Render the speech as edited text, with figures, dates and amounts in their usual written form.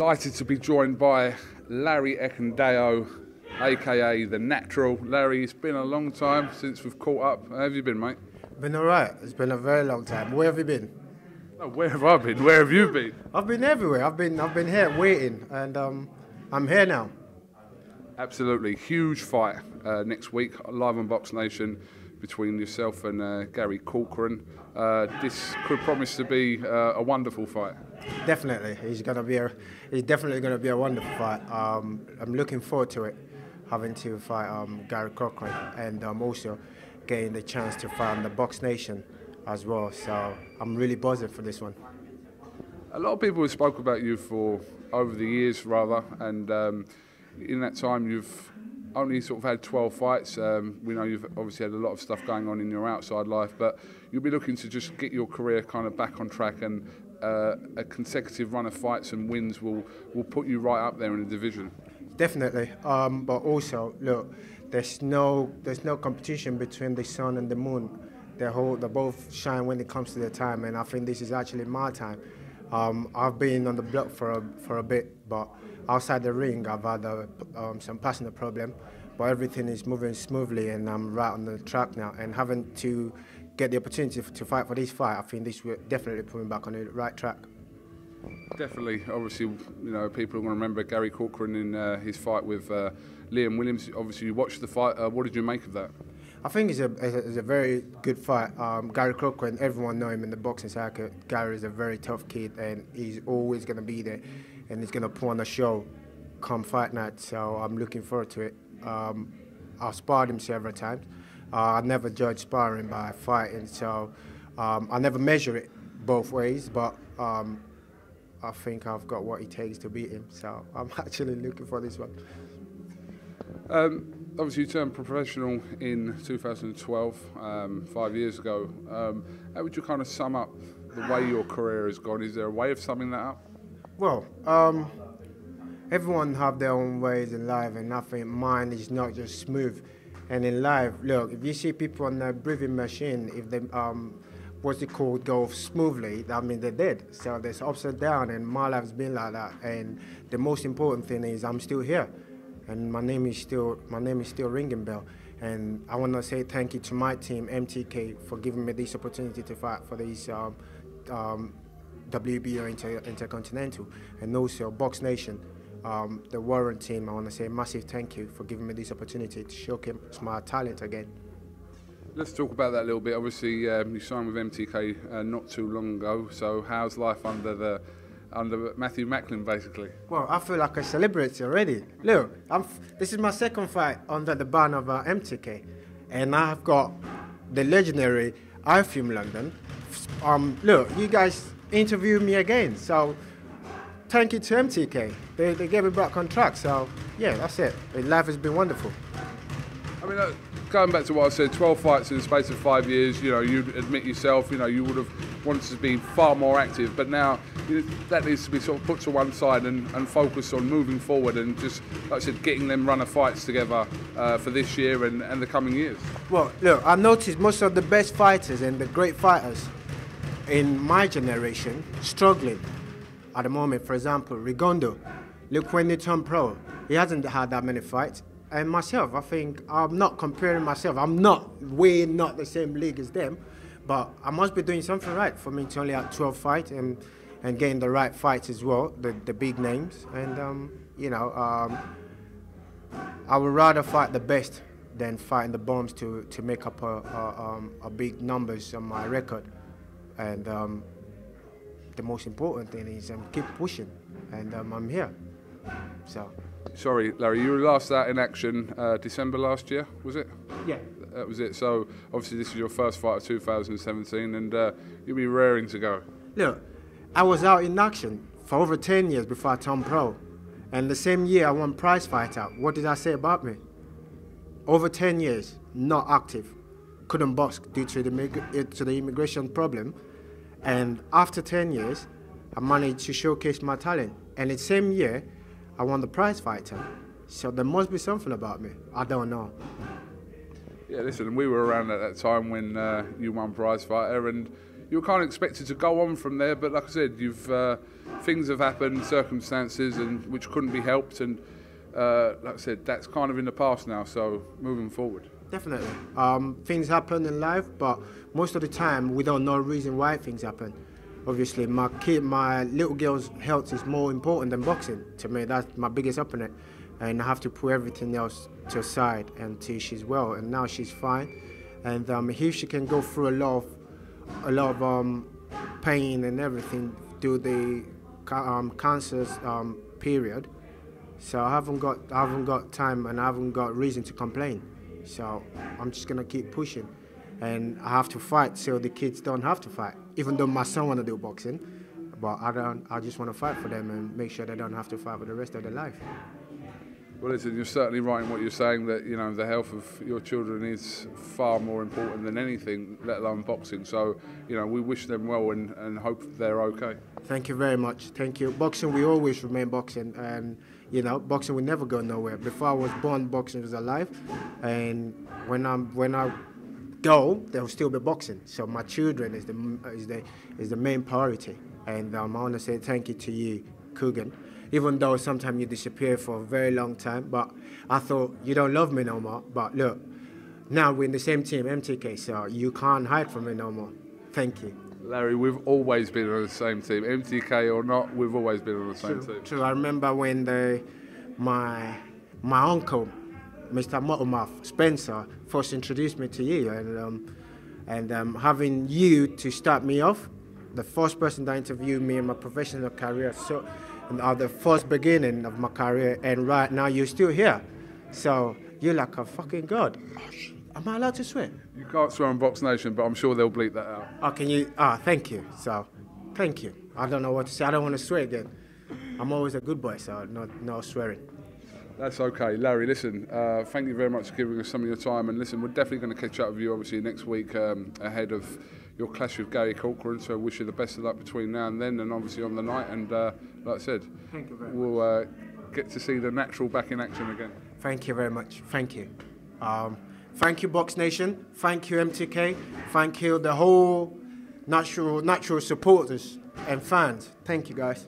Delighted to be joined by Larry Ekundayo, aka The Natural. Larry, it's been a long time since we've caught up. How have you been, mate? Been alright. It's been a very long time. Where have you been? Oh, where have I been? Where have you been? I've been everywhere. I've been here waiting, and I'm here now. Absolutely. Huge fight next week, live on BoxNation, between yourself and Gary CORCORAN. This could promise to be a wonderful fight. Definitely. He's definitely gonna be a wonderful fight. I'm looking forward to it, having to fight Gary CORCORAN, and also getting the chance to fight on the BoxNation as well. So I'm really buzzing for this one. A lot of people have spoken about you for over the years, rather, and in that time you've only sort of had 12 fights. We know you've obviously had a lot of stuff going on in your outside life, but you'll be looking to just get your career kind of back on track, and a consecutive run of fights and wins will put you right up there in the division. Definitely, but also look, there's no competition between the sun and the moon. They both shine when it comes to their time, and I think this is actually my time. I've been on the block for a bit, but outside the ring, I've had some personal problem, but everything is moving smoothly, and I'm right on the track now. And having to get the opportunity to fight for this fight, I think this will definitely put me back on the right track. Definitely. Obviously, you know, people are going to remember Gary CORCORAN in his fight with Liam Williams. Obviously, you watched the fight. What did you make of that? I think it's a very good fight. Gary CORCORAN, everyone know him in the boxing circuit. Gary is a very tough kid, and he's always going to be there, and he's going to put on a show come fight night. So I'm looking forward to it. I've sparred him several times. I never judge sparring by fighting, so I never measure it both ways, but I think I've got what it takes to beat him. So I'm actually looking for this one. Obviously, you turned professional in 2012, 5 years ago. How would you kind of sum up the way your career has gone? Is there a way of summing that up? Well, everyone have their own ways in life, and I think mine is not just smooth. And in life, look, if you see people on a breathing machine, if they what's it called, go smoothly, that means they're dead. So there's ups and downs, and my life's been like that. And the most important thing is I'm still here, and my name is still ringing bell. And I want to say thank you to my team, MTK, for giving me this opportunity to fight for this WBO Intercontinental, and also BoxNation, the Warren team. I want to say a massive thank you for giving me this opportunity to showcase my talent again. Let's talk about that a little bit. Obviously, you signed with MTK not too long ago. So how's life under Matthew Macklin, basically? Well, I feel like a celebrity already. Look, this is my second fight under the banner of MTK, and I've got the legendary IFM London. Look, you guys interviewed me again, so thank you to MTK. They gave me back on track. So yeah, that's it. Life has been wonderful. I mean, going back to what I said, 12 fights in the space of 5 years, you know, you admit yourself, you know, you would have wanted to be far more active, but now that needs to be sort of put to one side and focused on moving forward and just, like I said, getting them run of fights together for this year and the coming years. Well, look, I noticed most of the best fighters and the great fighters in my generation struggling at the moment. For example, Rigondo, look when he turned pro, he hasn't had that many fights. And myself, I think I'm not comparing myself. I'm not the same league as them, but I must be doing something right for me to only have 12 fights and getting the right fights as well, the big names. And you know, I would rather fight the best than fighting the bombs to make up a big numbers on my record. And the most important thing is keep pushing, and I'm here. So. Sorry, Larry, you were last out in action December last year, was it? Yeah. That was it. So, obviously, this is your first fight of 2017, and you'll be raring to go. Look, I was out in action for over 10 years before I turned pro. And the same year I won prize fighter. What did I say about me? Over 10 years, not active. Couldn't box due to the immigration problem. And after 10 years, I managed to showcase my talent. And the same year, I won the prize fighter, so there must be something about me. I don't know. Yeah, listen, we were around at that time when you won prize fighter, and you're kind of expected to go on from there. But like I said, you've things have happened, circumstances, and which couldn't be helped. And like I said, that's kind of in the past now. So moving forward. Definitely. Things happen in life, but most of the time we don't know the reason why things happen. Obviously, my little girl's health is more important than boxing. To me, that's my biggest opponent. And I have to put everything else to the side until she's well. And now she's fine. And if she can go through a lot of pain and everything through the cancer's period, so I haven't got time and I haven't got reason to complain. So I'm just gonna keep pushing, and I have to fight so the kids don't have to fight. Even though my son wanna do boxing, but I don't. I just wanna fight for them and make sure they don't have to fight for the rest of their life. Well, listen, you're certainly right in what you're saying, that the health of your children is far more important than anything, let alone boxing. So we wish them well and hope they're okay. Thank you very much. Thank you. Boxing will always remain boxing, and boxing will never go nowhere. Before I was born, boxing was alive, and when I go, there will still be boxing. So my children is the main priority, and I want to say thank you to you, KUGAN. Even though sometimes you disappear for a very long time, but I thought you don't love me no more. But look, now we're in the same team, MTK, so you can't hide from me no more. Thank you. Larry, we've always been on the same team, MTK or not. We've always been on the same team. True. I remember when my uncle, Mr. Motomouth Spencer, first introduced me to you, and having you to start me off, the first person that interviewed me in my professional career. So. The first beginning of my career, and right now you're still here. So you're like a fucking god. Am I allowed to swear? You can't swear on BoxNation, but I'm sure they'll bleep that out. Oh, can you? Thank you. So, thank you. I don't know what to say. I don't want to swear again. I'm always a good boy, so no swearing. That's okay. Larry, listen, thank you very much for giving us some of your time. And listen, we're definitely going to catch up with you, obviously, next week ahead of your clash with Gary Corcoran. So wish you the best of luck between now and then, and obviously on the night. And like I said, we'll get to see the natural back in action again. Thank you very much. Thank you. Thank you, BoxNation. Thank you, MTK. Thank you, the whole natural supporters and fans. Thank you, guys.